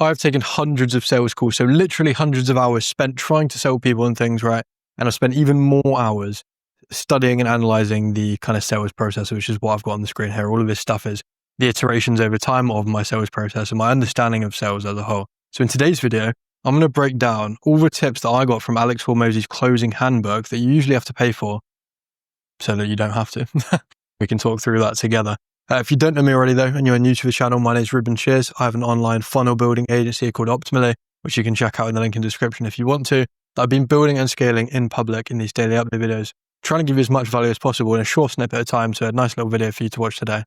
I've taken hundreds of sales calls, so literally hundreds of hours spent trying to sell people and things, right? And I've spent even more hours studying and analyzing the kind of sales process, which is what I've got on the screen here. All of this stuff is the iterations over time of my sales process and my understanding of sales as a whole. So in today's video, I'm going to break down all the tips that I got from Alex Hormozi's closing handbook that you usually have to pay for so that you don't have to. We can talk through that together. If you don't know me already though, and you're new to the channel, my name is Reuben Shears. I have an online funnel building agency called Optimally, which you can check out in the link in the description if you want to, that I've been building and scaling in public in these daily update videos, trying to give you as much value as possible in a short snippet of time. So a nice little video for you to watch today.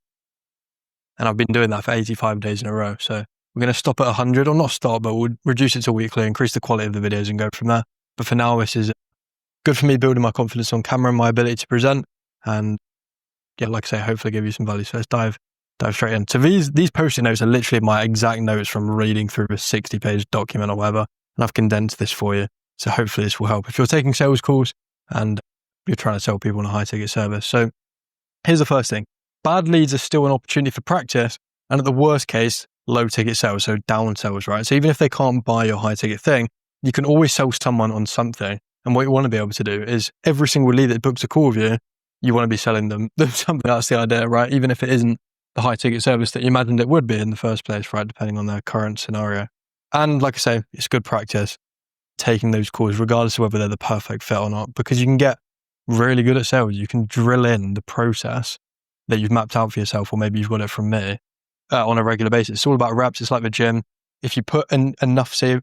And I've been doing that for 85 days in a row. So we're going to stop at 100, or not stop, but we'll reduce it to weekly, increase the quality of the videos and go from there. But for now, this is good for me building my confidence on camera and my ability to present. And yeah, like I say, hopefully give you some value. So let's dive straight in. So these post-it notes are literally my exact notes from reading through a 60-page document or whatever. And I've condensed this for you. So hopefully this will help if you're taking sales calls and you're trying to sell people on a high ticket service. So here's the first thing. Bad leads are still an opportunity for practice. And at the worst case, low ticket sales, so down sales, right? So even if they can't buy your high ticket thing, you can always sell someone on something. And what you want to be able to do is every single lead that books a call with you, you want to be selling them something. That's the idea, right? Even if it isn't the high ticket service that you imagined it would be in the first place, right? Depending on their current scenario. And like I say, it's good practice taking those calls, regardless of whether they're the perfect fit or not, because you can get really good at sales. You can drill in the process that you've mapped out for yourself, or maybe you've got it from me on a regular basis. It's all about reps. It's like the gym. If you put in enough sales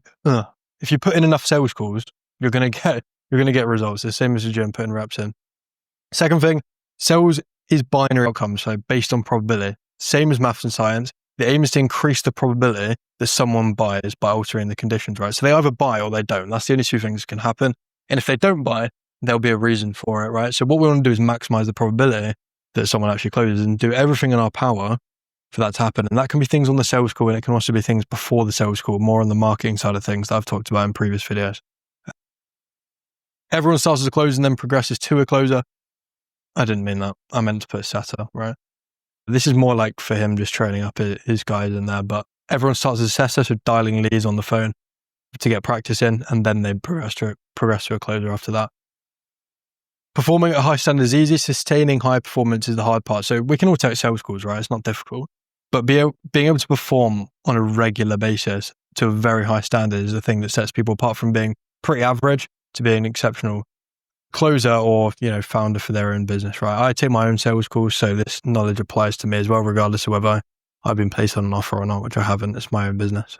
calls, you're going to get results. It's the same as the gym, putting reps in. Second thing, sales is binary outcomes, so based on probability. Same as maths and science. The aim is to increase the probability that someone buys by altering the conditions, right? So they either buy or they don't. That's the only two things that can happen. And if they don't buy, there'll be a reason for it, right? So what we want to do is maximize the probability that someone actually closes and do everything in our power for that to happen. And that can be things on the sales call, and it can also be things before the sales call, more on the marketing side of things that I've talked about in previous videos. Everyone starts as a closer and then progresses to a closer. I didn't mean that. I meant to put setter, right? This is more like for him just training up his guys in there, but everyone starts as a setter, so dialing leads on the phone to get practice in, and then they progress to a closer after that. Performing at a high standard is easy. Sustaining high performance is the hard part. So we can all take sales calls, right? It's not difficult. But being able to perform on a regular basis to a very high standard is the thing that sets people apart from being pretty average to being an exceptional closer or, founder for their own business, right? I take my own sales calls, so this knowledge applies to me as well, regardless of whether I've been placed on an offer or not, which I haven't. It's my own business.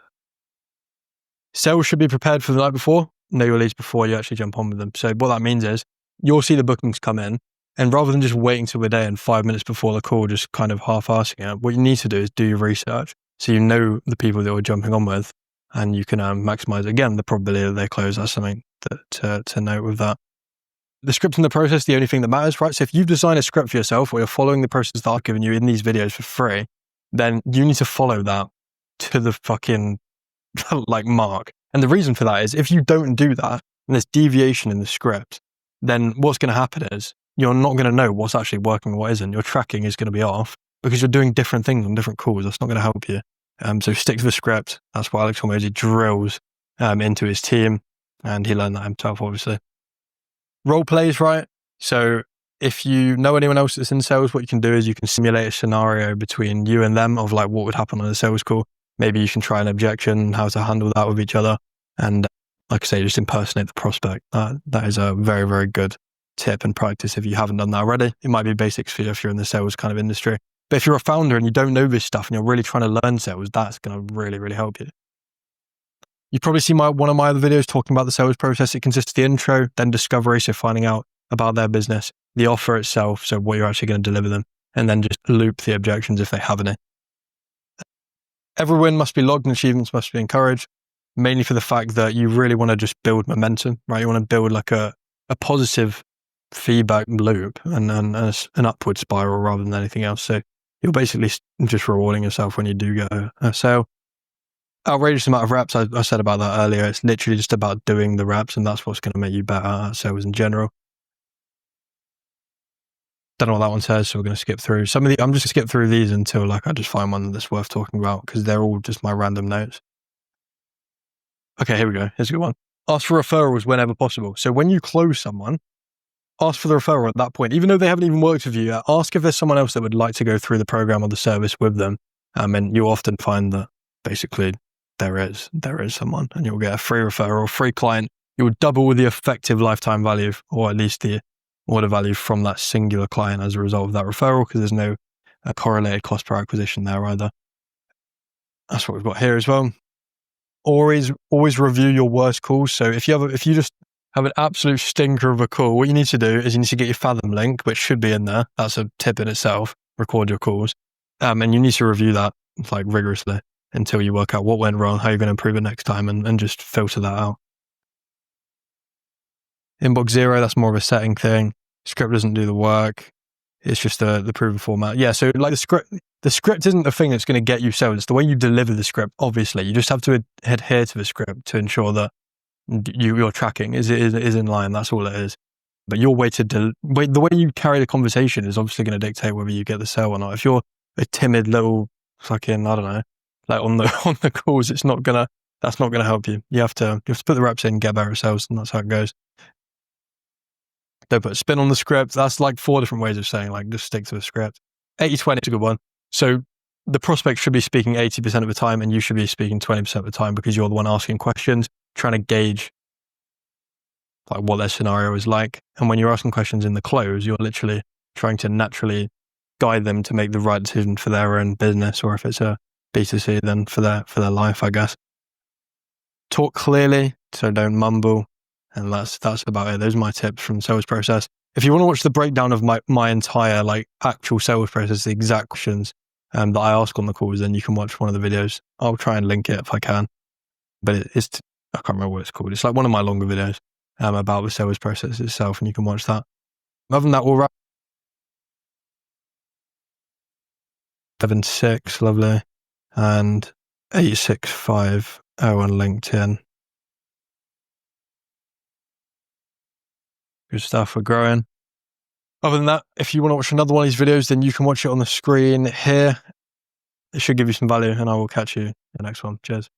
Sales should be prepared for the night before. Know your leads before you actually jump on with them. So what that means is you'll see the bookings come in, and rather than just waiting till the day and 5 minutes before the call, just kind of half-assing it, what you need to do is do your research. So you know the people that you're jumping on with, and you can maximize, again, the probability that they close. That's something to note with that. The script and the process, the only thing that matters, right? So if you've designed a script for yourself, or you're following the process that I've given you in these videos for free, then you need to follow that to the fucking mark. And the reason for that is if you don't do that, and there's deviation in the script, then what's going to happen is you're not going to know what's actually working and what isn't. Your tracking is going to be off because you're doing different things on different calls. That's not going to help you. So stick to the script. That's what Alex Hormozi drills into his team, and he learned that himself, obviously. Role plays, right? So if you know anyone else that's in sales, what you can do is you can simulate a scenario between you and them of what would happen on a sales call. Maybe you can try an objection, how to handle that with each other. And like I say, just impersonate the prospect. That is a very, very good tip and practice if you haven't done that already. It might be basics for you if you're in the sales kind of industry. But if you're a founder and you don't know this stuff and you're really trying to learn sales, that's going to really, really help you. You've probably seen one of my other videos talking about the sales process. It consists of the intro, then discovery, so finding out about their business, the offer itself, so what you're actually going to deliver them, and then just loop the objections if they have any. Every win must be logged and achievements must be encouraged, mainly for the fact that you really want to just build momentum, right? You want to build a positive feedback loop and an upward spiral rather than anything else. So you're basically just rewarding yourself when you do get a sale. Outrageous amount of reps, I said about that earlier. It's literally just about doing the reps, and that's what's going to make you better at sales in general. Don't know what that one says, so we're going to skip through. I'm just going to skip through these until I just find one that's worth talking about, because they're all just my random notes. Okay, here we go. Here's a good one. Ask for referrals whenever possible. So when you close someone, ask for the referral at that point. Even though they haven't even worked with you yet, ask if there's someone else that would like to go through the program or the service with them. And you often find that basically there is someone, and you'll get a free referral, free client. You will double the effective lifetime value, or at least the order value from that singular client as a result of that referral, because there's no correlated cost per acquisition there either. That's what we've got here as well. Always review your worst calls. So if you just have an absolute stinker of a call, what you need to do is you need to get your Fathom link, which should be in there. That's a tip in itself. Record your calls. And you need to review that like rigorously until you work out what went wrong, how you're going to improve it next time, and just filter that out. Inbox 0, that's more of a setting thing. Script doesn't do the work. It's just the proven format. Yeah, so like the script isn't the thing that's going to get you sales. It's the way you deliver the script, obviously. You just have to adhere to the script to ensure that your tracking is in line. That's all it is. But your way the way you carry the conversation is obviously going to dictate whether you get the sale or not. If you're a timid little fucking, I don't know, like on the calls, that's not gonna help you. You have to put the reps in, get better sales, and that's how it goes. Don't put a spin on the script. That's like 4 different ways of saying, like, just stick to the script. 80-20 is a good one. So the prospect should be speaking 80% of the time, and you should be speaking 20% of the time, because you're the one asking questions, trying to gauge like what their scenario is like. And when you're asking questions in the close, you're literally trying to naturally guide them to make the right decision for their own business, or if it's a B2C, then for their life, I guess. Talk clearly, so don't mumble. And that's about it. Those are my tips from the sales process. If you want to watch the breakdown of my entire like actual sales process, the exact questions that I ask on the calls, then you can watch one of the videos. I'll try and link it if I can. But I can't remember what it's called. It's like one of my longer videos about the sales process itself, and you can watch that. Other than that, all right. 76, lovely. And 8650 on LinkedIn. Good stuff. We're growing. Other than that, if you want to watch another one of these videos, then you can watch it on the screen here. It should give you some value, and I will catch you in the next one. Cheers.